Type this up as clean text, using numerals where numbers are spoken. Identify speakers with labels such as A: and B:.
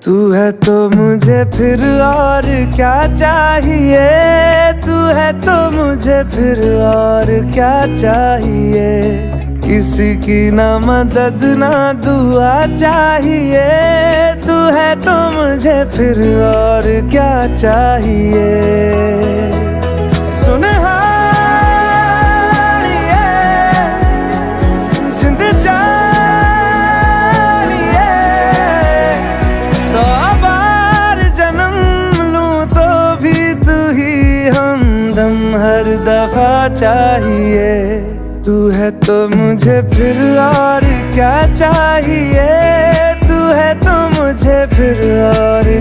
A: तू है तो मुझे फिर और क्या चाहिए, तू है तो मुझे फिर और क्या चाहिए। किसी की ना मदद ना दुआ चाहिए, तू है तो मुझे फिर और क्या चाहिए। सुन हर दफा चाहिए, तू है तो मुझे फिर और क्या चाहिए, तू है तो मुझे फिर और